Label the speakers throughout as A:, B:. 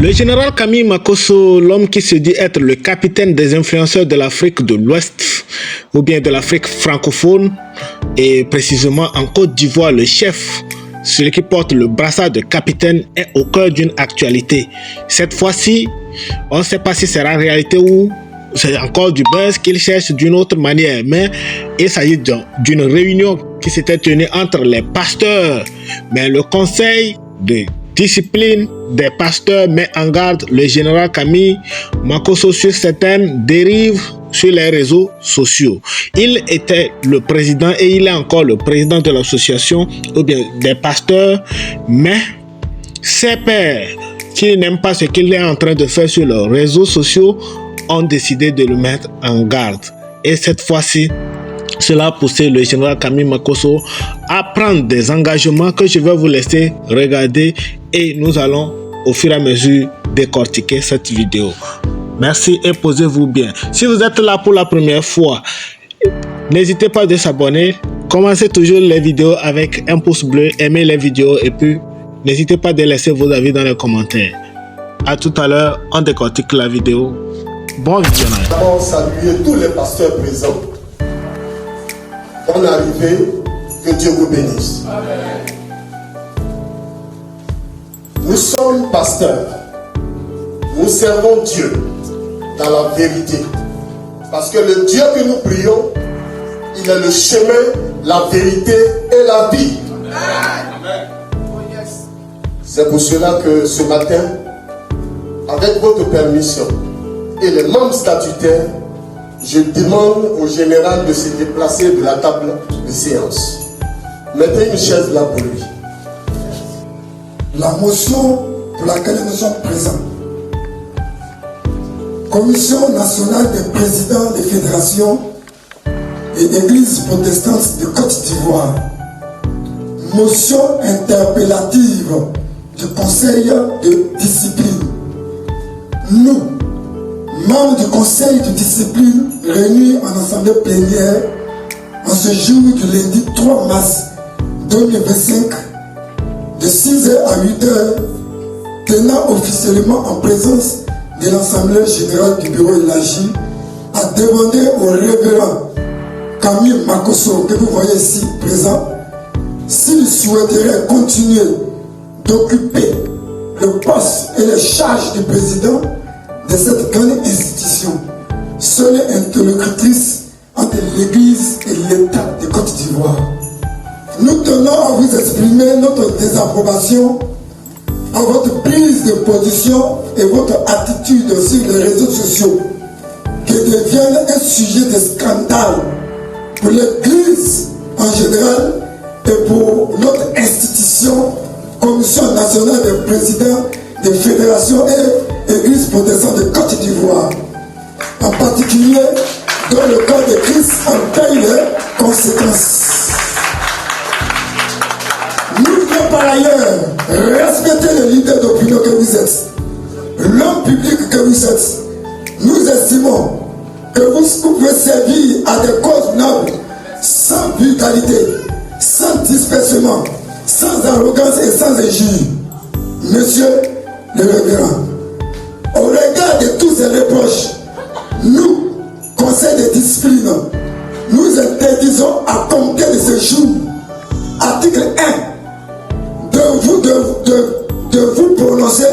A: Le général Camille Makosso, l'homme qui se dit être le capitaine des influenceurs de l'Afrique de l'Ouest, ou bien de l'Afrique francophone, et précisément en Côte d'Ivoire, le chef, celui qui porte le brassard de capitaine, est au cœur d'une actualité. Cette fois-ci, on ne sait pas si c'est la réalité ou c'est encore du buzz qu'il cherche d'une autre manière, mais il s'agit d'une réunion qui s'était tenue entre les pasteurs. Mais le conseil de discipline des pasteurs met en garde le général Camille Makosso sur certaines dérives sur les réseaux sociaux. Il était le président et il est encore le président de l'association ou bien des pasteurs, mais ses pairs qui n'aiment pas ce qu'il est en train de faire sur les réseaux sociaux ont décidé de le mettre en garde. Et cette fois-ci, cela a poussé le général Camille Makosso à prendre des engagements que je vais vous laisser regarder et nous allons au fur et à mesure décortiquer cette vidéo. Merci et posez-vous bien. Si vous êtes là pour la première fois, n'hésitez pas à s'abonner. Commencez toujours les vidéos avec un pouce bleu, aimez les vidéos et puis n'hésitez pas à laisser vos avis dans les commentaires. À tout à l'heure, on décortique la vidéo. Bon visionnage.
B: D'abord, saluer tous les pasteurs présents. Bonne arrivée, que Dieu vous bénisse. Amen. Nous sommes pasteurs. Nous servons Dieu dans la vérité. Parce que le Dieu que nous prions, il est le chemin, la vérité et la vie. Amen. C'est pour cela que ce matin, avec votre permission et les membres statutaires, je demande au général de se déplacer de la table de séance. Mettez une chaise là pour lui.
C: La motion pour laquelle nous sommes présents. Commission nationale des présidents des fédérations et églises protestantes de Côte d'Ivoire. Motion interpellative du Conseil de discipline. Nous, membres du Conseil de discipline réunis en assemblée plénière en ce jour du lundi 3 mars 2025 de 6h à 8h, tenant officiellement en présence de l'Assemblée générale du bureau élargi, à demander au révérend Camille Makosso, que vous voyez ici présent, s'il souhaiterait continuer d'occuper le poste et les charges du président de cette grande institution, seule interlocutrice entre l'Église et l'État de Côte d'Ivoire. Nous tenons à vous exprimer notre désapprobation à votre prise de position et votre attitude sur les réseaux sociaux qui deviennent un sujet de scandale pour l'Église en général et pour notre institution, Commission nationale des présidents des fédérations et églises protestantes de Côte d'Ivoire. En particulier, dans le cas de Christ, en paye les conséquences. Nous voulons par ailleurs respecter le leader d'opinion que vous êtes, l'homme public que vous êtes. Nous estimons que vous pouvez servir à des causes nobles, sans brutalité, sans dispersement, sans arrogance et sans injure. Monsieur le révérend, au regard de tous ces reproches, nous, Conseil de discipline, nous interdisons à compter de ce jour, article 1, de vous prononcer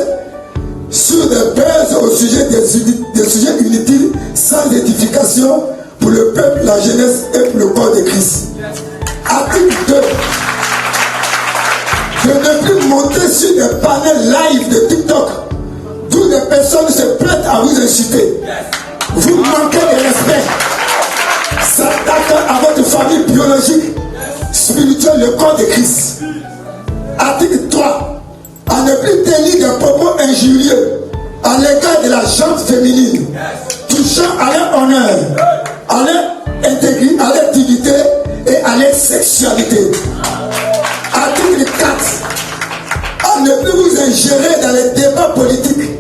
C: sur des bases au sujet des sujets inutiles sans édification pour le peuple, la jeunesse et pour le corps de Christ. Article 2. De ne plus monter sur des panels live de TikTok d'où des personnes se prêtent à vous insulter. Vous manquez de respect. S'attaquant à votre famille biologique, spirituelle, le corps de Christ. Article 3. À ne plus tenir des propos injurieux à l'égard de la gente féminine, touchant à leur honneur, à leur intégrité, à leur dignité et à leur sexualité. Article 4. À ne plus vous ingérer dans les débats politiques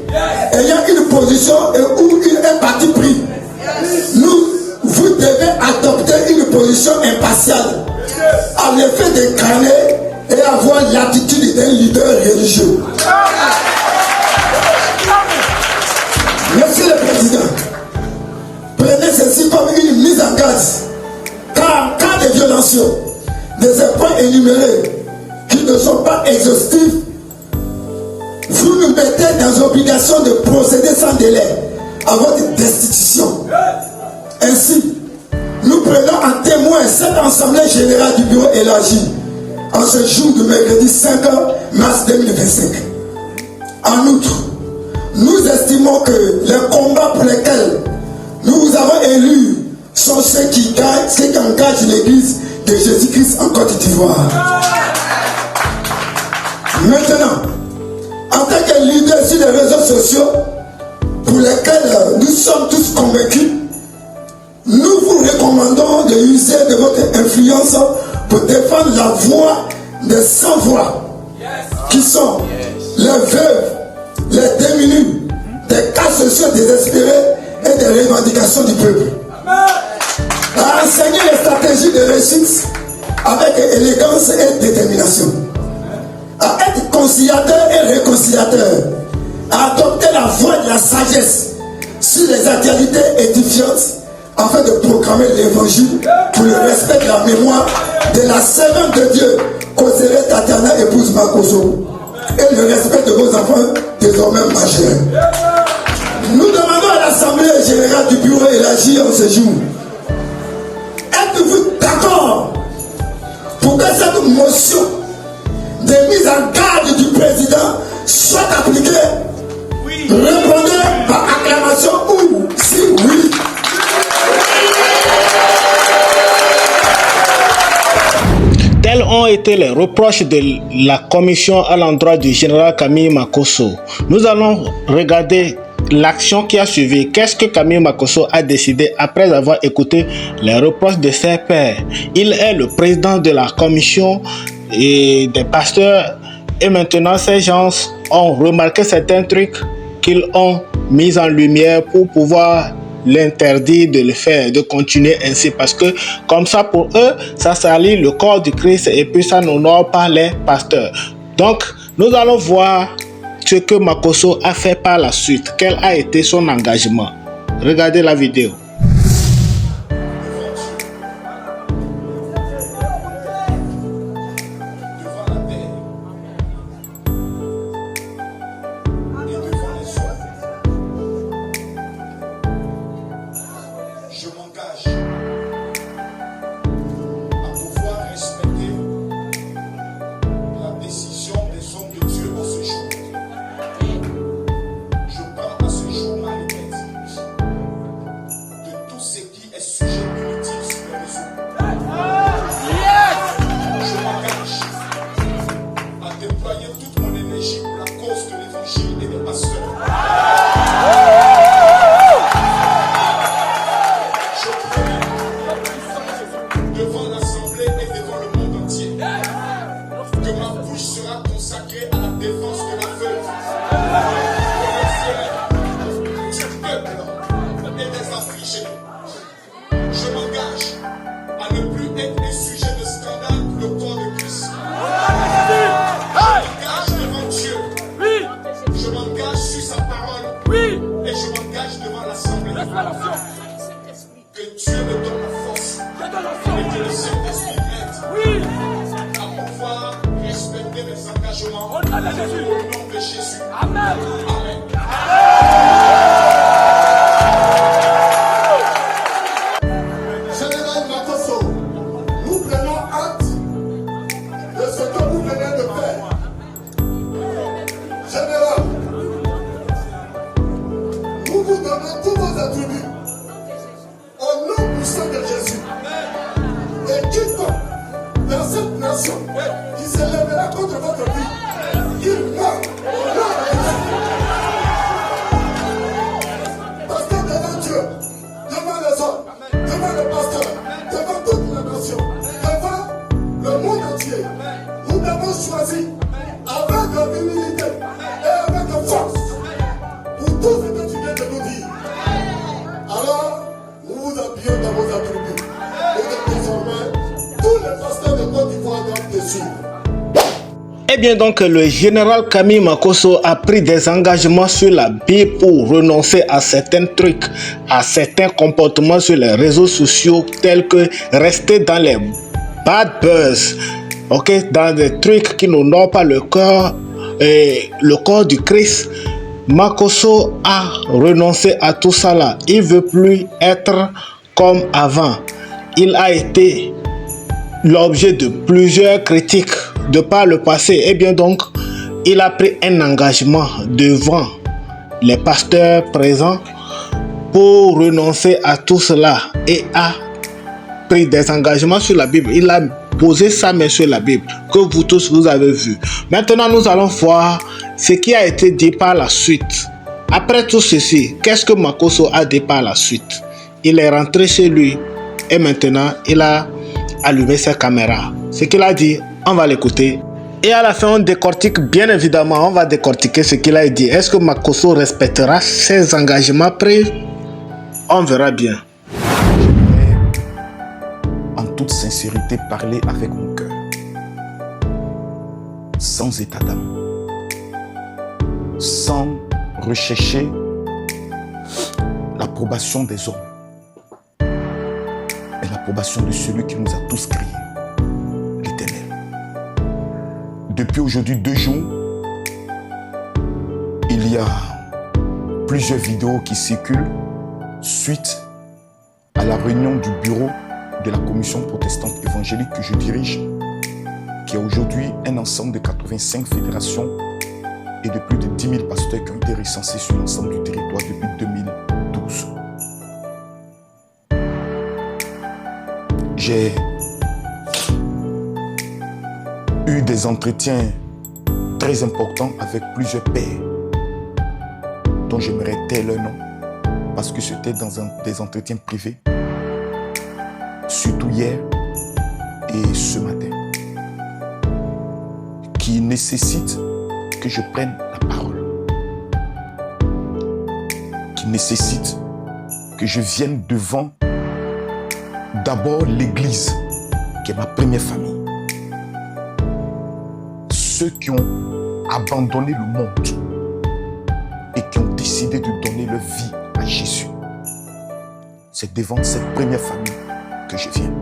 C: ayant une position ou un parti pris. Vous devez adopter une position impartiale à l'effet d'incarner et avoir l'attitude d'un leader religieux. grâce. Car en cas de violation, de ces points énumérés qui ne sont pas exhaustifs, vous nous mettez dans l'obligation de procéder sans délai à votre destitution. Ainsi, nous prenons en témoin cette assemblée générale du bureau élargi en ce jour du mercredi 5 mars 2025. En outre, nous estimons que les combats pour lesquels nous vous avons élus sont ceux qui engagent l'Église de Jésus-Christ en Côte d'Ivoire. Maintenant, en tant que leader sur les réseaux sociaux, pour lesquels nous sommes tous convaincus, nous vous recommandons de user de votre influence pour défendre la voix des sans-voix, qui sont les veuves, les démunis, des cas sociaux désespérés et des revendications du peuple. À enseigner les stratégies de réussite avec élégance et détermination. À être conciliateur et réconciliateur. À adopter la voie de la sagesse sur les actualités édifiantes afin de proclamer l'évangile pour le respect de la mémoire de la servante de Dieu, Kosere Tatiana, épouse Makoso, et le respect de vos enfants désormais majeurs. Nous demandons à l'Assemblée générale du bureau élargi en ce jour, êtes-vous d'accord pour que cette motion de mise en garde du président soit appliquée? Oui. Répondez par acclamation ou si oui.
A: Tels ont été les reproches de la commission à l'endroit du général Camille Makosso. Nous allons regarder l'action qui a suivi. Qu'est-ce que Camille Makosso a décidé après avoir écouté les reproches de ses pairs? Il est le président de la commission et des pasteurs, et maintenant ces gens ont remarqué certains trucs qu'ils ont mis en lumière pour pouvoir l'interdire de le faire, de continuer ainsi, parce que comme ça pour eux, ça salit le corps du Christ et puis ça n'honore pas les pasteurs. Donc, nous allons voir ce que Makosso a fait par la suite. Quel a été son engagement? Regardez la vidéo.
B: Je m'engage à pouvoir respecter la décision des hommes de Dieu en ce jour. Je prends à ce jour ma retraite de tout ce qui est sujet inutile sur les réseaux. Je m'engage à déployer toute mon énergie pour la cause de l'évangile et des pasteurs. Devant l'Assemblée et devant le monde entier, que ma bouche sera consacrée à la défense de la veuve, du peuple et des affligés. Je m'engage à ne plus être un sujet de scandale pour le corps de Christ. Je m'engage devant Dieu. Je m'engage sur sa parole. Et je m'engage devant l'Assemblée. Que Dieu me donne la force. Et que le Saint-Esprit m'aide à pouvoir respecter mes engagements au nom de Jésus. Amen.
C: Général Makosso, nous prenons acte de ce que vous venez de faire. Général, nous vous donnons tous vos attributs au nom puissant de Jésus. Et quiconque dans cette nation qui se lèvera contre votre vie, il meurt au nom de Jésus. Parce que devant Dieu, devant les hommes, devant les pasteurs, devant toute la nation, devant le monde entier, nous avons choisi avec humilité et avec force pour tout ce que tu viens de nous dire. Alors, nous vous appuyons dans vos attributs. Et désormais, tous les pasteurs de Côte d'Ivoire doivent te suivre.
A: Eh bien donc, le général Camille Makosso a pris des engagements sur la Bible pour renoncer à certains trucs, à certains comportements sur les réseaux sociaux tels que rester dans les bad buzz, dans des trucs qui n'honorent pas le corps du Christ. Makosso a renoncé à tout ça là. Il veut plus être comme avant. Il a été l'objet de plusieurs critiques de par le passé. Et bien donc, il a pris un engagement devant les pasteurs présents pour renoncer à tout cela et a pris des engagements sur la Bible. Il a posé sa main sur la Bible que vous tous vous avez vu. Maintenant, nous allons voir ce qui a été dit par la suite. Après tout ceci, qu'est-ce que Makosso a dit par la suite? Il est rentré chez lui et maintenant, il a allumé sa caméra. Ce qu'il a dit, on va l'écouter. Et à la fin, on décortique, bien évidemment, on va décortiquer ce qu'il a dit. Est-ce que Makosso respectera ses engagements pris? On verra bien.
D: J'aimerais, en toute sincérité, parler avec mon cœur. Sans état d'âme. Sans rechercher l'approbation des hommes. Mais l'approbation de celui qui nous a tous créés. Depuis aujourd'hui 2 jours, il y a plusieurs vidéos qui circulent suite à la réunion du bureau de la commission protestante évangélique que je dirige, qui a aujourd'hui un ensemble de 85 fédérations et de plus de 10 000 pasteurs qui ont été recensés sur l'ensemble du territoire depuis 2012. J'ai eu des entretiens très importants avec plusieurs pères dont j'aimerais taire leur nom parce que c'était dans des entretiens privés, surtout hier et ce matin, qui nécessitent que je prenne la parole, qui nécessitent que je vienne devant d'abord l'Église, qui est ma première famille. Ceux qui ont abandonné le monde et qui ont décidé de donner leur vie à Jésus. C'est devant cette première famille que je viens.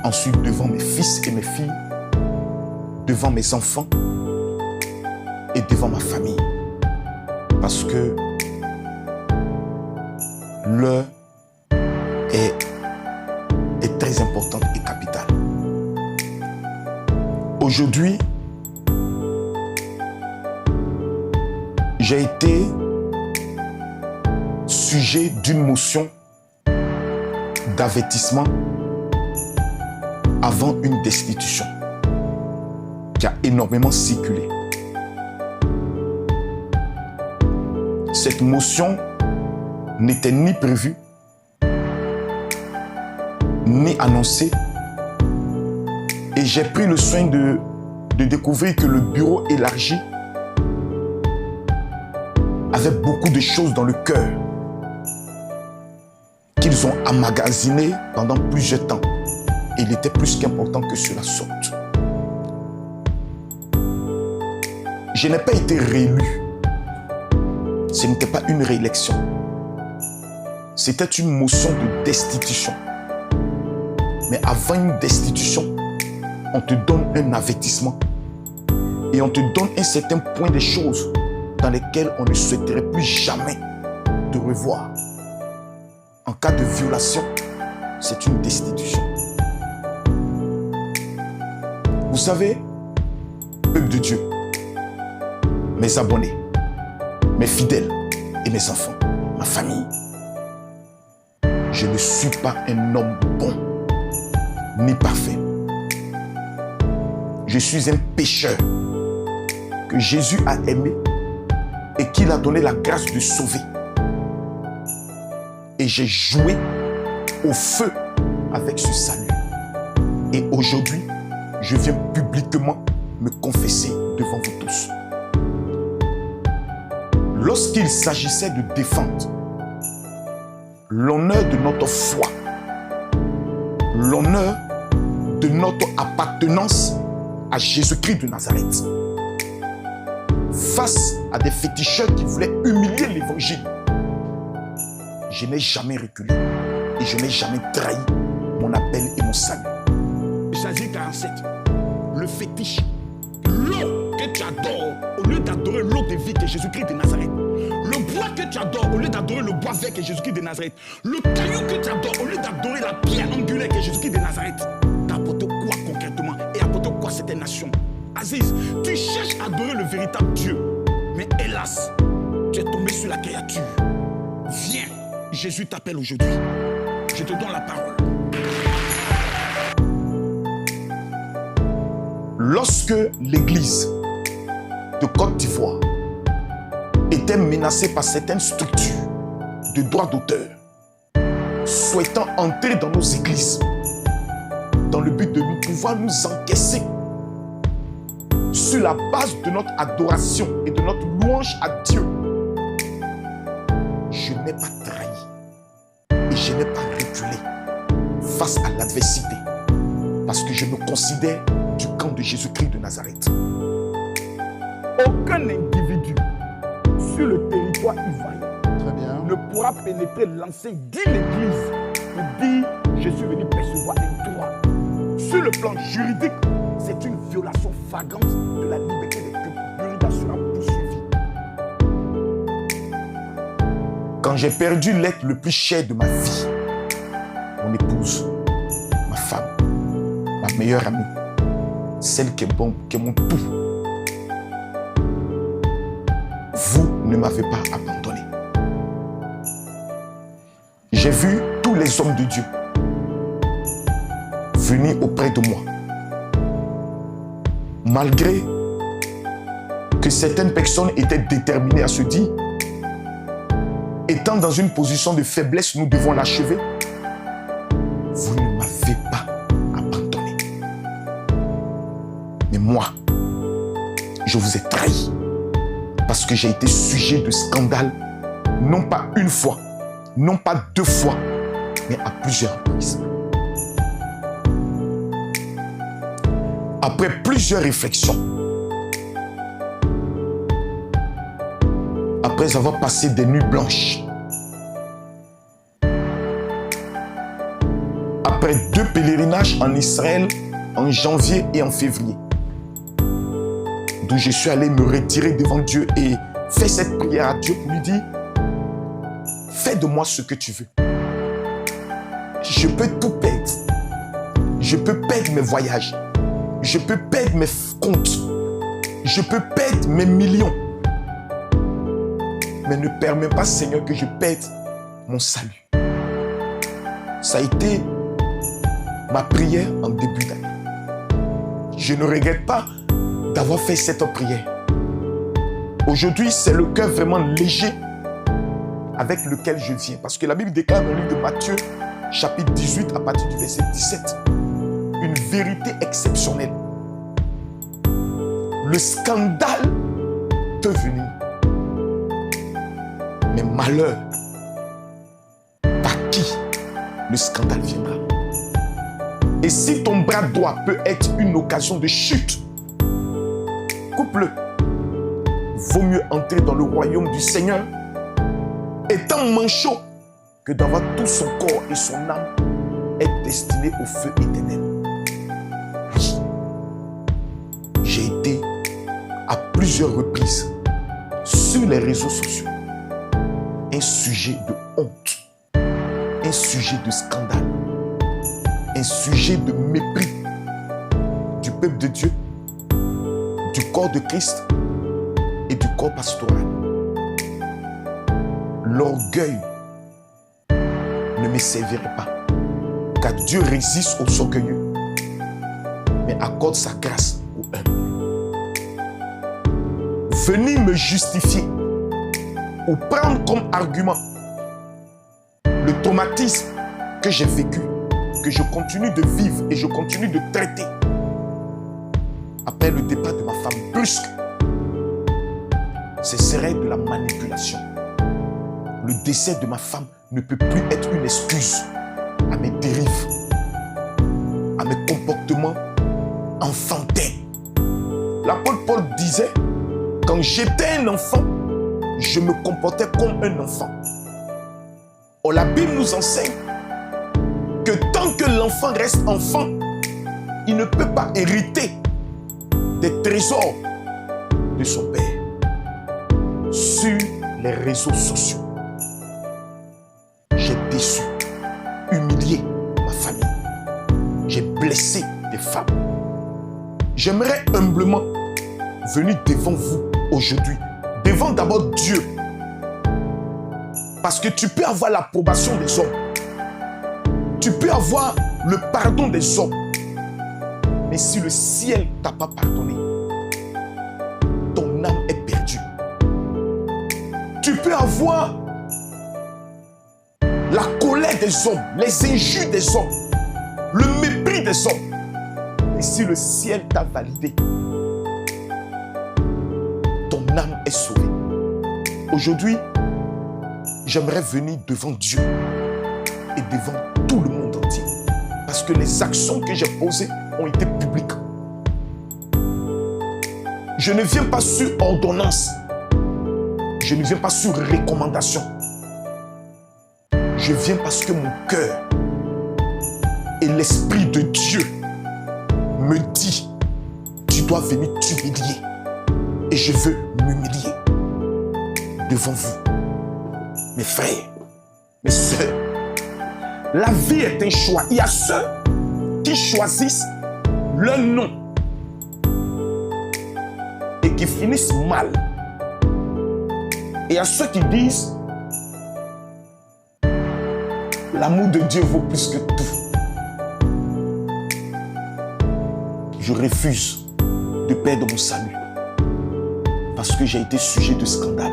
D: Ensuite, devant mes fils et mes filles, devant mes enfants et devant ma famille. Parce que l'heure est très importante et capitale. Aujourd'hui, j'ai été sujet d'une motion d'avertissement avant une destitution qui a énormément circulé. Cette motion n'était ni prévue, ni annoncée, et j'ai pris le soin de découvrir que le bureau élargi avait beaucoup de choses dans le cœur qu'ils ont emmagasinées pendant plusieurs temps. Et il était plus qu'important que cela sorte. Je n'ai pas été réélu. Ce n'était pas une réélection. C'était une motion de destitution. Mais avant une destitution, on te donne un avertissement. Et on te donne un certain point des choses dans lesquelles on ne souhaiterait plus jamais te revoir. En cas de violation, c'est une destitution. Vous savez, peuple de Dieu, mes abonnés, mes fidèles et mes enfants, ma famille, je ne suis pas un homme bon, ni parfait. Je suis un pécheur que Jésus a aimé et qu'il a donné la grâce de sauver. Et j'ai joué au feu avec ce salut. Et aujourd'hui, je viens publiquement me confesser devant vous tous. Lorsqu'il s'agissait de défendre l'honneur de notre foi, l'honneur de notre appartenance à Jésus-Christ de Nazareth. Face à des féticheurs qui voulaient humilier l'évangile, je n'ai jamais reculé et je n'ai jamais trahi mon appel et mon salut.
E: Isaïe 47, le fétiche, l'eau que tu adores, au lieu d'adorer l'eau de vie qui est Jésus-Christ de Nazareth, le bois que tu adores, au lieu d'adorer le bois vert qui est Jésus-Christ de Nazareth, le caillou que tu adores, au lieu d'adorer la pierre angulaire qui est Jésus-Christ de Nazareth, t'as apporté quoi concrètement et apporté quoi cette nation? Aziz, tu cherches à adorer le véritable Dieu, mais hélas, tu es tombé sur la créature. Viens, Jésus t'appelle aujourd'hui. Je te donne la parole.
D: Lorsque l'église de Côte d'Ivoire était menacée par certaines structures de droits d'auteur souhaitant entrer dans nos églises dans le but de pouvoir nous encaisser sur la base de notre adoration et de notre louange à Dieu, je n'ai pas trahi et je n'ai pas reculé face à l'adversité parce que je me considère du camp de Jésus-Christ de Nazareth.
E: Aucun individu sur le territoire ivoirien ne pourra pénétrer l'enceinte de l'église et dire je suis venu percevoir un droit. Sur le plan juridique, c'est une violation flagrante de la liberté des cultes. L'unité sera poursuivie.
D: Quand j'ai perdu l'être le plus cher de ma vie, mon épouse, ma femme, ma meilleure amie, celle qui est mon tout, vous ne m'avez pas abandonné. J'ai vu tous les hommes de Dieu venir auprès de moi. Malgré que certaines personnes étaient déterminées à se dire, étant dans une position de faiblesse, nous devons l'achever, vous ne m'avez pas abandonné. Mais moi, je vous ai trahi parce que j'ai été sujet de scandale, non pas une fois, non pas deux fois, mais à plusieurs reprises. Après plusieurs réflexions, après avoir passé des nuits blanches, après 2 pèlerinages en Israël en janvier et en février, d'où je suis allé me retirer devant Dieu et faire cette prière à Dieu pour lui dire, fais de moi ce que tu veux. Je peux tout perdre. Je peux perdre mes voyages. Je peux perdre mes comptes. Je peux perdre mes millions. Mais ne permets pas, Seigneur, que je perde mon salut. Ça a été ma prière en début d'année. Je ne regrette pas d'avoir fait cette prière. Aujourd'hui, c'est le cœur vraiment léger avec lequel je viens. Parce que la Bible déclare dans le livre de Matthieu, chapitre 18, à partir du verset 17, une vérité exceptionnelle. Le scandale peut venir. Mais malheur, par qui le scandale viendra. Et si ton bras droit peut être une occasion de chute, coupe-le. Vaut mieux entrer dans le royaume du Seigneur étant manchot que d'avoir tout son corps et son âme être destiné au feu éternel. Oui, j'ai été à plusieurs reprises sur les réseaux sociaux un sujet de honte, un sujet de scandale, un sujet de mépris du peuple de Dieu, du corps de Christ et du corps pastoral. L'orgueil ne me servirait pas, car Dieu résiste aux orgueilleux, mais accorde sa grâce aux humbles. Venir me justifier ou prendre comme argument le traumatisme que j'ai vécu, que je continue de vivre et je continue de traiter après le départ de ma femme brusque, ce serait de la manipulation. Le décès de ma femme ne peut plus être une excuse à mes dérives, à mes comportements enfantins l'apôtre Paul disait, quand j'étais un enfant, je me comportais comme un enfant. Or, la Bible nous enseigne que tant que l'enfant reste enfant, il ne peut pas hériter des trésors de son père. Sur les réseaux sociaux, j'ai déçu, humilié ma famille. J'ai blessé des femmes. J'aimerais humblement venir devant vous aujourd'hui, devant d'abord Dieu. Parce que tu peux avoir l'approbation des hommes. Tu peux avoir le pardon des hommes. Mais si le ciel ne t'a pas pardonné, ton âme est perdue. Tu peux avoir la colère des hommes, les injures des hommes, le mépris des hommes. Mais si le ciel t'a validé, ton âme est sauvée. Aujourd'hui, j'aimerais venir devant Dieu et devant tout le monde entier. Parce que les actions que j'ai posées ont été publiques. Je ne viens pas sur ordonnance. Je ne viens pas sur recommandation. Je viens parce que mon cœur et l'Esprit de Dieu me dit, tu dois venir t'humilier. Et je veux m'humilier devant vous. Mes frères, mes sœurs, la vie est un choix. Il y a ceux qui choisissent leur nom et qui finissent mal. Et il y a ceux qui disent l'amour de Dieu vaut plus que tout. Je refuse de perdre mon salut parce que j'ai été sujet de scandale.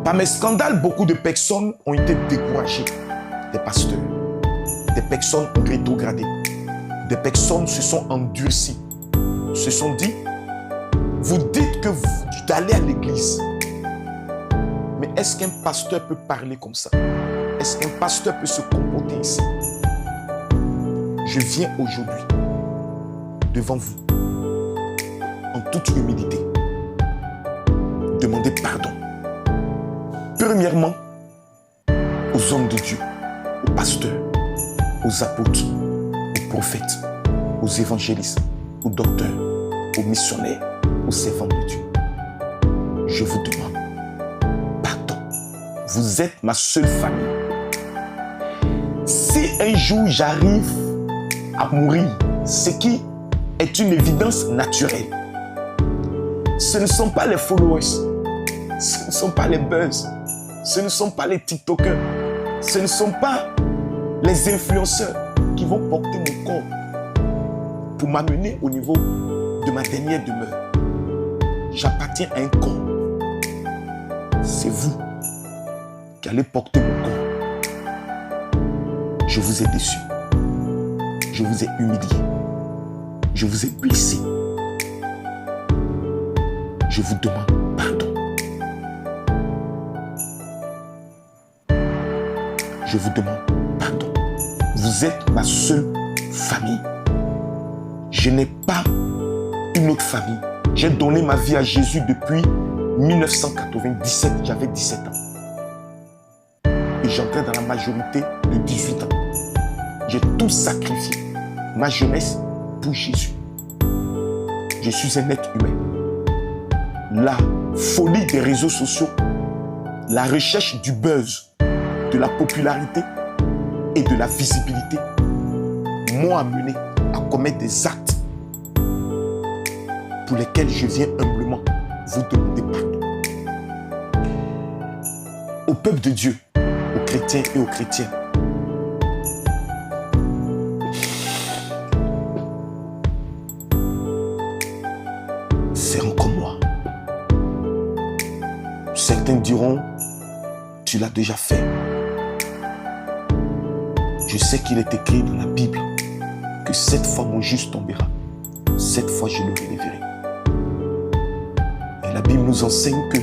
D: Par mes scandales, beaucoup de personnes ont été découragées. Des pasteurs, des personnes ont rétrogradé, des personnes se sont endurcies, se sont dit, vous dites que vous allez à l'église, mais est-ce qu'un pasteur peut parler comme ça? Est-ce qu'un pasteur peut se comporter ici? Je viens aujourd'hui devant vous en toute humilité demander pardon. Premièrement, aux hommes de Dieu, aux pasteurs, aux apôtres, aux prophètes, aux évangélistes, aux docteurs, aux missionnaires, aux servants de Dieu. Je vous demande pardon. Vous êtes ma seule famille. Si un jour j'arrive à mourir, ce qui est une évidence naturelle, ce ne sont pas les followers, ce ne sont pas les buzz, ce ne sont pas les TikTokers, ce ne sont pas les influenceurs qui vont porter mon corps pour m'amener au niveau de ma dernière demeure. J'appartiens à un corps. C'est vous qui allez porter mon corps. Je vous ai déçu. Je vous ai humilié. Je vous ai blessé. Je vous demande pardon. Je vous demande pardon. Vous êtes ma seule famille. Je n'ai pas une autre famille. J'ai donné ma vie à Jésus depuis 1997. J'avais 17 ans. Et j'entrais dans la majorité de 18 ans. J'ai tout sacrifié. Ma jeunesse pour Jésus. Je suis un être humain. La folie des réseaux sociaux, la recherche du buzz, de la popularité et de la visibilité m'ont amené à commettre des actes pour lesquels je viens humblement vous demander pardon. Au peuple de Dieu, aux chrétiens et aux chrétiennes, feront comme moi. Certains diront, tu l'as déjà fait. Je sais qu'il est écrit dans la Bible que 7 fois mon juste tombera, 7 fois je le relèverai. Et la Bible nous enseigne que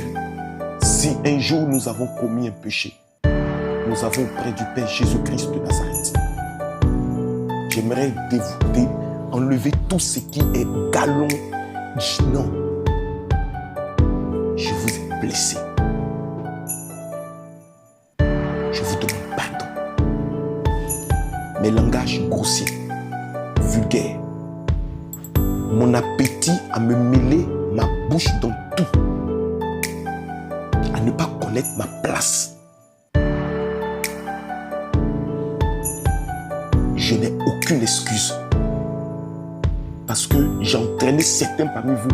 D: si un jour nous avons commis un péché, nous avons auprès du Père Jésus-Christ de Nazareth. J'aimerais enlever tout ce qui est galon dit non. Je vous ai blessé. Je vous demande pardon. Mes langages grossiers, vulgaires, mon appétit à me mêler ma bouche dans tout, à ne pas connaître ma place. Je n'ai aucune excuse parce que j'ai entraîné certains parmi vous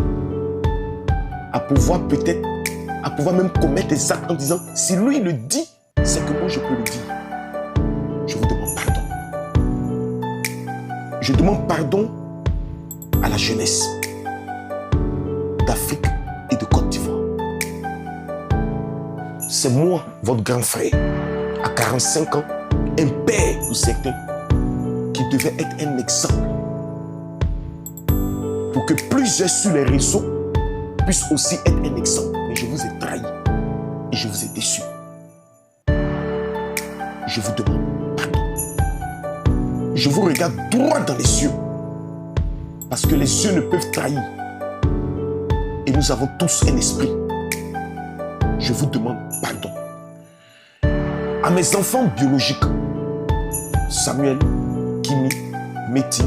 D: à pouvoir même commettre des actes en disant si lui le dit, c'est que moi je peux le dire. Je vous demande pardon. Je demande pardon à la jeunesse d'Afrique et de Côte d'Ivoire. C'est moi, votre grand frère, à 45 ans, un père pour certains, qui devait être un exemple pour que plusieurs sur les réseaux puissent aussi être un exemple. Mais je vous ai trahi et je vous ai déçu. Je vous demande pardon. Je vous regarde droit dans les yeux parce que les yeux ne peuvent trahir et nous avons tous un esprit. Je vous demande pardon. À mes enfants biologiques, Samuel, Kimi, Métis,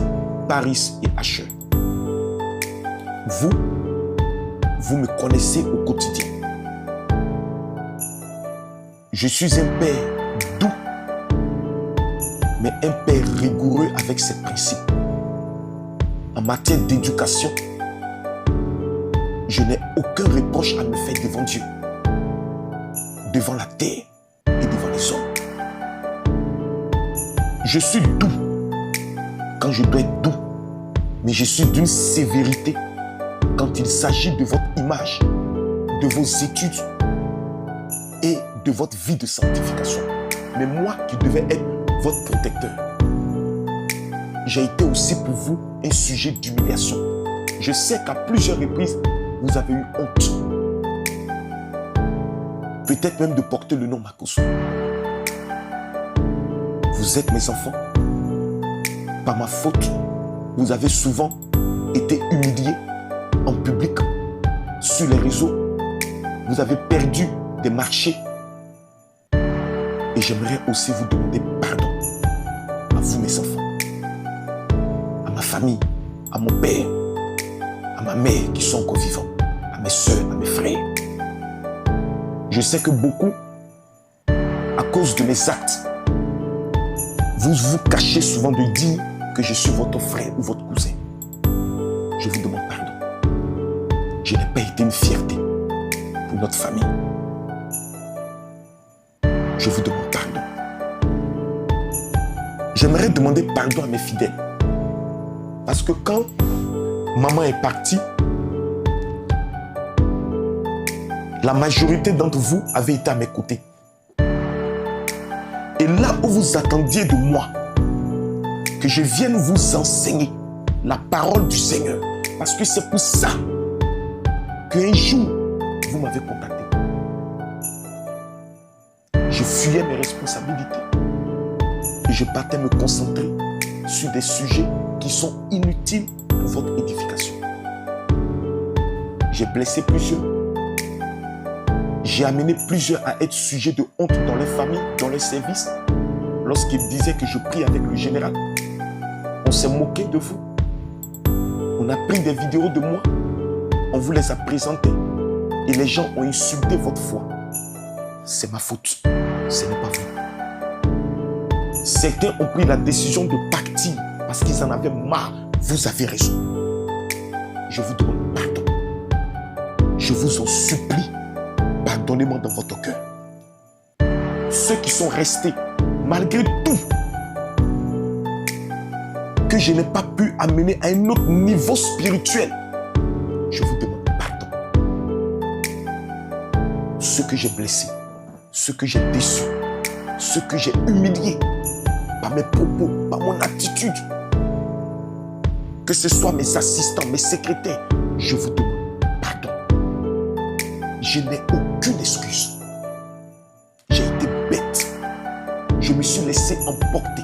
D: Paris et Asher. Vous me connaissez au quotidien. Je suis un père doux, mais un père rigoureux avec ses principes. En matière d'éducation, je n'ai aucun reproche à me faire devant Dieu, devant la terre et devant les hommes. Je suis doux quand je dois être doux, mais je suis d'une sévérité quand il s'agit de votre image, de vos études et de votre vie de sanctification. Mais moi qui devais être votre protecteur, j'ai été aussi pour vous un sujet d'humiliation. Je sais qu'à plusieurs reprises, vous avez eu honte. Peut-être même de porter le nom Makosso. Vous êtes mes enfants. Par ma faute, vous avez souvent été humiliés en public, sur les réseaux. Vous avez perdu des marchés. Et j'aimerais aussi vous demander pardon à vous mes enfants, à ma famille, à mon père, à ma mère qui sont encore vivants, à mes soeurs, à mes frères. Je sais que beaucoup, à cause de mes actes, vous vous cachez souvent de dire que je suis votre frère ou votre cousin. Je vous demande pardon. Je n'ai pas été une fierté pour notre famille. Je vous demande pardon. J'aimerais demander pardon à mes fidèles. Parce que quand maman est partie, la majorité d'entre vous avait été à mes côtés. Et là où vous attendiez de moi que je vienne vous enseigner la parole du Seigneur, parce que c'est pour ça qu'un jour, vous m'avez contacté. Je fuyais mes responsabilités et je partais me concentrer sur des sujets qui sont inutiles pour votre édification. J'ai blessé plusieurs. J'ai amené plusieurs à être sujets de honte dans les familles, dans les services. Lorsqu'ils disaient que je prie avec le général, on s'est moqué de vous. On a pris des vidéos de moi, on vous les a présentées et les gens ont insulté votre foi. C'est ma faute, ce n'est pas vous. Certains ont pris la décision de partir parce qu'ils en avaient marre. Vous avez raison. Je vous demande pardon. Je vous en supplie, pardonnez-moi dans votre cœur. Ceux qui sont restés, malgré tout, que je n'ai pas pu amener à un autre niveau spirituel, je vous demande pardon. Ceux que j'ai blessés, ceux que j'ai déçus, ceux que j'ai humiliés par mes propos, par mon attitude, que ce soit mes assistants, mes secrétaires, je vous demande pardon. Je n'ai aucune excuse. J'ai été bête. Je me suis laissé emporter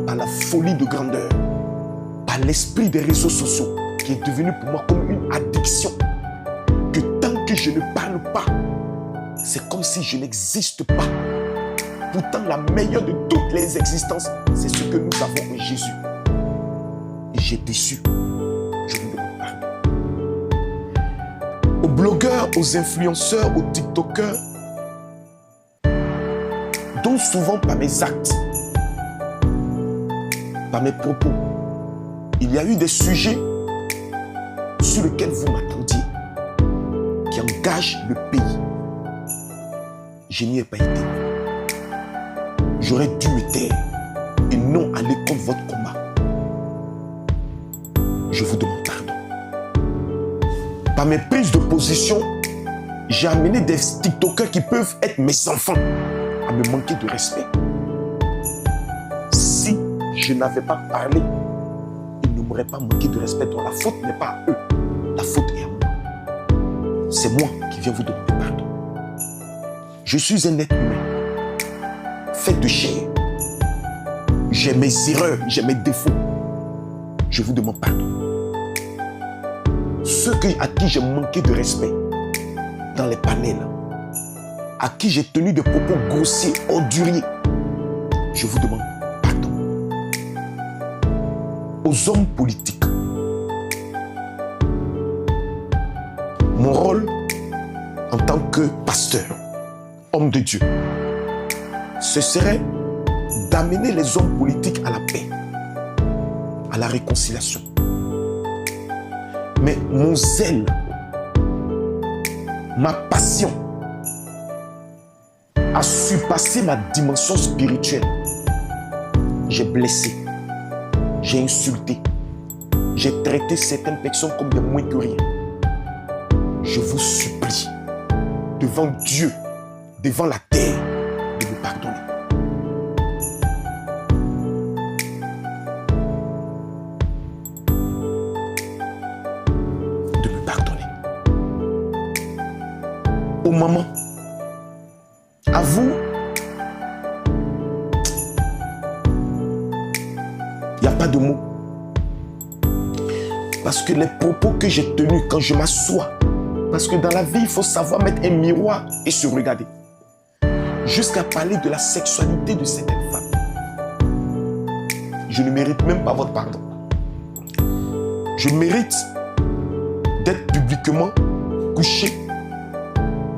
D: par la folie de grandeur, par l'esprit des réseaux sociaux qui est devenu pour moi comme une addiction. Que tant que je ne parle pas, c'est comme si je n'existe pas. Pourtant, la meilleure de toutes les existences, c'est ce que nous avons en Jésus. Et j'ai déçu. Je vous demande pardon. Aux blogueurs, aux influenceurs, aux tiktokers, dont souvent par mes actes, par mes propos, il y a eu des sujets sur lesquels vous m'attendiez, qui engagent le pays. Je n'y ai pas été. J'aurais dû me taire et non aller contre votre combat. Je vous demande pardon. Par mes prises de position, j'ai amené des tiktokers qui peuvent être mes enfants à me manquer de respect. Si je n'avais pas parlé, ils ne m'auraient pas manqué de respect. Donc la faute n'est pas à eux, la faute est à moi. C'est moi qui viens vous demander pardon. Je suis un être humain, fait de chair. J'ai mes erreurs, j'ai mes défauts. Je vous demande pardon. Ceux à qui j'ai manqué de respect dans les panels, à qui j'ai tenu des propos grossiers, orduriers, je vous demande pardon. Aux hommes politiques, mon rôle en tant que pasteur, homme de Dieu, ce serait d'amener les hommes politiques à la paix, à la réconciliation. Mais mon zèle, ma passion a surpassé ma dimension spirituelle. J'ai blessé, j'ai insulté, j'ai traité certaines personnes comme des moins que rien. Je vous supplie, devant Dieu, devant la terre, de me pardonner. De me pardonner. Aux mamans, à vous, il n'y a pas de mots. Parce que les propos que j'ai tenus quand je m'assois, parce que dans la vie, il faut savoir mettre un miroir et se regarder. Jusqu'à parler de la sexualité de certaines femmes. Je ne mérite même pas votre pardon. Je mérite d'être publiquement couché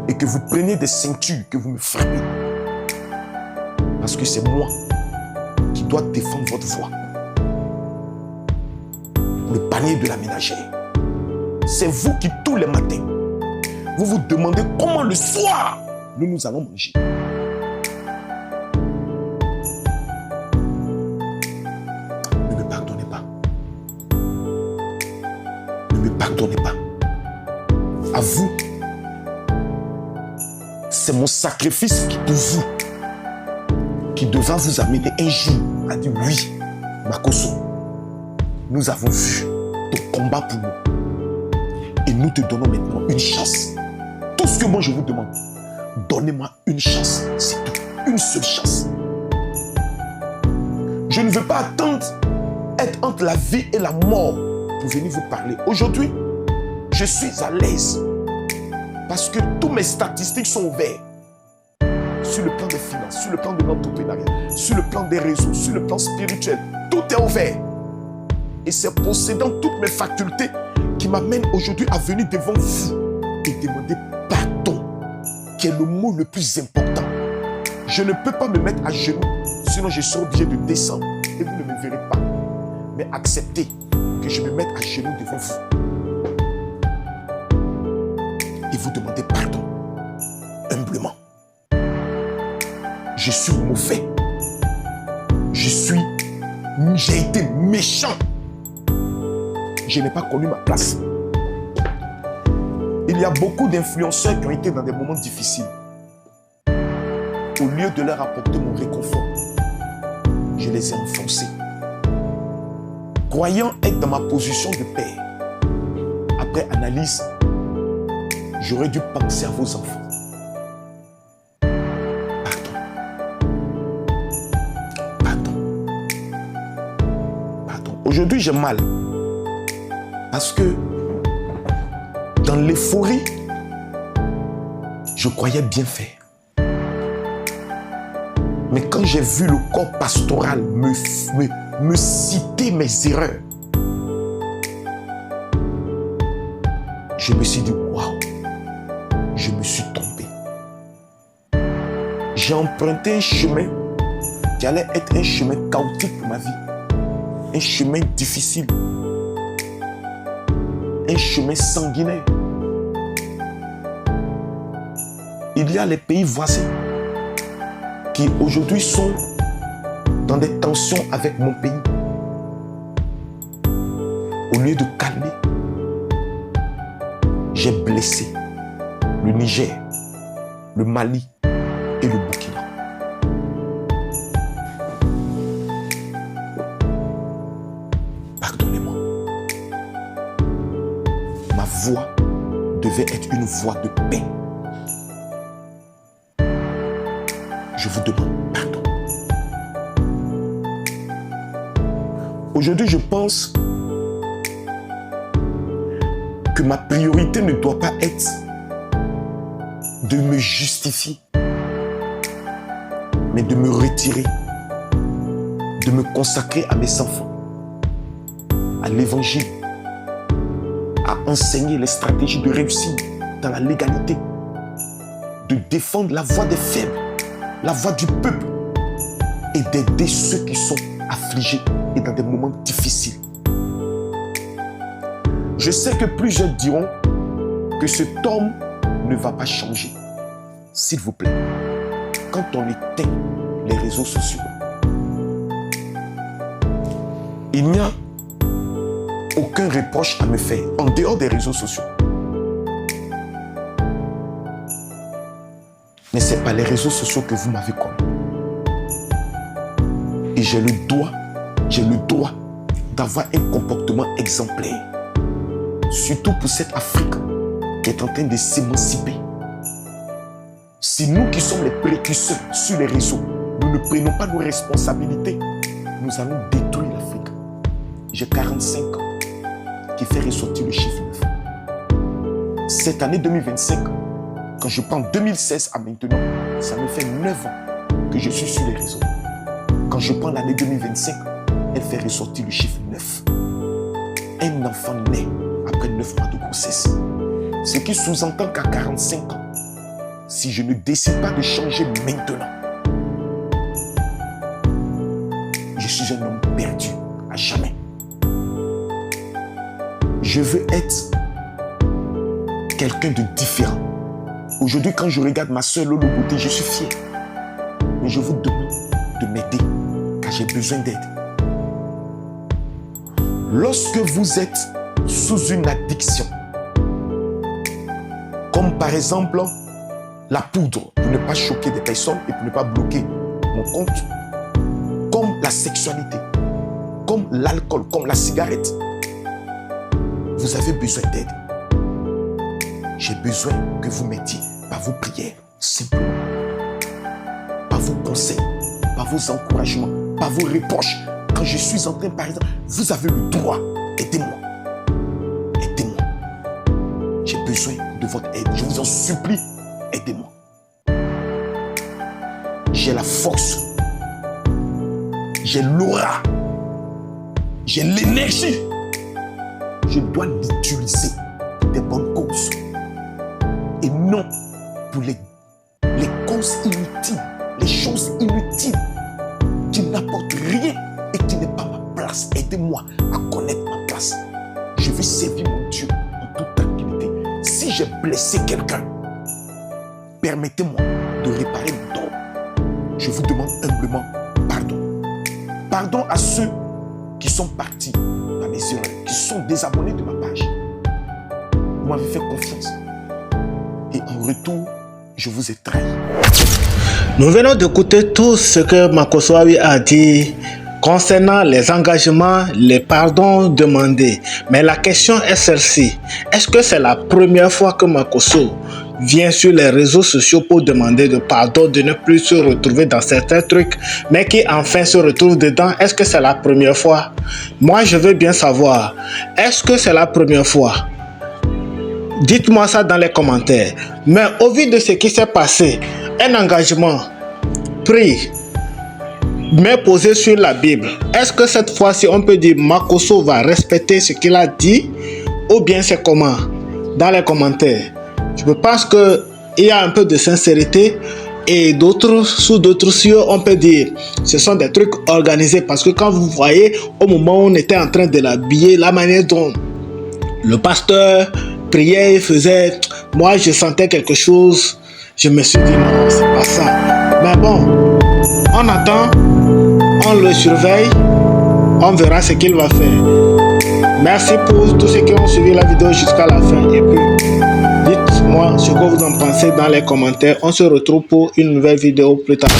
D: et que vous preniez des ceintures, que vous me frappez. Parce que c'est moi qui dois défendre votre voix. Le panier de la ménagère. C'est vous qui, tous les matins, vous vous demandez comment le soir, nous allons manger. Ne me pardonnez pas. Ne me pardonnez pas. À vous, c'est mon sacrifice qui pour vous, qui devra vous amener un jour à dire oui, Makosso, nous avons vu ton combat pour nous. Et nous te donnons maintenant une chance. Tout ce que moi je vous demande, donnez-moi une chance, c'est tout, une seule chance. Je ne veux pas attendre être entre la vie et la mort pour venir vous parler. Aujourd'hui, je suis à l'aise parce que tous mes statistiques sont ouvertes. Sur le plan des finances, sur le plan de l'entrepreneuriat, sur le plan des réseaux, sur le plan spirituel, tout est ouvert. Et c'est possédant toutes mes facultés qui m'amène aujourd'hui à venir devant vous et demander pardon, qui est le mot le plus important. Je ne peux pas me mettre à genoux, sinon je serai obligé de descendre et vous ne me verrez pas. Mais acceptez que je me mette à genoux devant vous et vous demandez pardon, humblement. Je suis mauvais. J'ai été méchant. Je n'ai pas connu ma place. Il y a beaucoup d'influenceurs qui ont été dans des moments difficiles. Au lieu de leur apporter mon réconfort, je les ai enfoncés. Croyant être dans ma position de père, après analyse, j'aurais dû penser à vos enfants. Pardon. Aujourd'hui, j'ai mal. Parce que dans l'euphorie, je croyais bien faire. Mais quand j'ai vu le corps pastoral me citer mes erreurs, je me suis dit, waouh, je me suis trompé. J'ai emprunté un chemin qui allait être un chemin chaotique pour ma vie. Un chemin difficile. Un chemin sanguinaire. Il y a les pays voisins qui aujourd'hui sont dans des tensions avec mon pays. Au lieu de calmer, j'ai blessé le Niger, le Mali et le Burkina. Pardonnez-moi. Ma voix devait être une voix de paix. Je vous demande pardon. Aujourd'hui, je pense que ma priorité ne doit pas être de me justifier, mais de me retirer, de me consacrer à mes enfants, à l'évangile, à enseigner les stratégies de réussite dans la légalité, de défendre la voix des faibles, la voix du peuple et d'aider ceux qui sont affligés et dans des moments difficiles. Je sais que plusieurs diront que cet homme ne va pas changer. S'il vous plaît, quand on éteint les réseaux sociaux, il n'y a aucun reproche à me faire en dehors des réseaux sociaux. Mais ce n'est pas les réseaux sociaux que vous m'avez connu. Et j'ai le droit d'avoir un comportement exemplaire. Surtout pour cette Afrique qui est en train de s'émanciper. Si nous qui sommes les précurseurs sur les réseaux, nous ne prenons pas nos responsabilités, nous allons détruire l'Afrique. J'ai 45 ans qui fait ressortir le chiffre 9. Cette année 2025, quand je prends 2016 à maintenant, ça me fait 9 ans que je suis sur les réseaux. Quand je prends l'année 2025, elle fait ressortir le chiffre 9. Un enfant naît après 9 mois de grossesse. Ce qui sous-entend qu'à 45 ans, si je ne décide pas de changer maintenant, je suis un homme perdu à jamais. Je veux être quelqu'un de différent. Aujourd'hui, quand je regarde ma soeur Lolo Beauté, je suis fier. Mais je vous demande de m'aider, car j'ai besoin d'aide. Lorsque vous êtes sous une addiction, comme par exemple la poudre, pour ne pas choquer des personnes et pour ne pas bloquer mon compte, comme la sexualité, comme l'alcool, comme la cigarette, vous avez besoin d'aide. J'ai besoin que vous m'aidiez par vos prières, simplement, par vos conseils, par vos encouragements, par vos reproches. Quand je suis en train, par exemple, vous avez le droit, aidez-moi. Aidez-moi. J'ai besoin de votre aide. Je vous en supplie, aidez-moi. J'ai la force. J'ai l'aura. J'ai l'énergie. Je dois l'utiliser pour des bonnes causes. Et non pour les causes inutiles, les choses inutiles qui n'apportent rien et qui n'est pas ma place. Aidez-moi à connaître ma place. Je vais servir mon Dieu en toute tranquillité. Si j'ai blessé quelqu'un, permettez-moi de réparer mon tort. Je vous demande humblement pardon. Pardon à ceux qui sont partis dans mes erreurs, qui sont désabonnés de ma page. Vous m'avez fait confiance. Et en retour, je vous ai trahi.
A: Nous venons d'écouter tout ce que Makosoawi a dit concernant les engagements, les pardons demandés. Mais la question est celle-ci. Est-ce que c'est la première fois que Makoso vient sur les réseaux sociaux pour demander de pardon, de ne plus se retrouver dans certains trucs, mais qui enfin se retrouve dedans, est-ce que c'est la première fois? Moi, je veux bien savoir, est-ce que c'est la première fois? Dites-moi ça dans les commentaires. Mais au vu de ce qui s'est passé, un engagement pris, mais posé sur la Bible, est-ce que cette fois-ci, on peut dire Makosso va respecter ce qu'il a dit, ou bien c'est comment? Dans les commentaires. Je pense qu'il y a un peu de sincérité et sous d'autres cieux, on peut dire ce sont des trucs organisés parce que quand vous voyez au moment où on était en train de l'habiller, la manière dont le pasteur priait et faisait, moi je sentais quelque chose, je me suis dit non, c'est pas ça. Mais bon, on attend, on le surveille, on verra ce qu'il va faire. Merci pour tous ceux qui ont suivi la vidéo jusqu'à la fin et puis dites-moi ce que vous en pensez dans les commentaires. On se retrouve pour une nouvelle vidéo plus tard.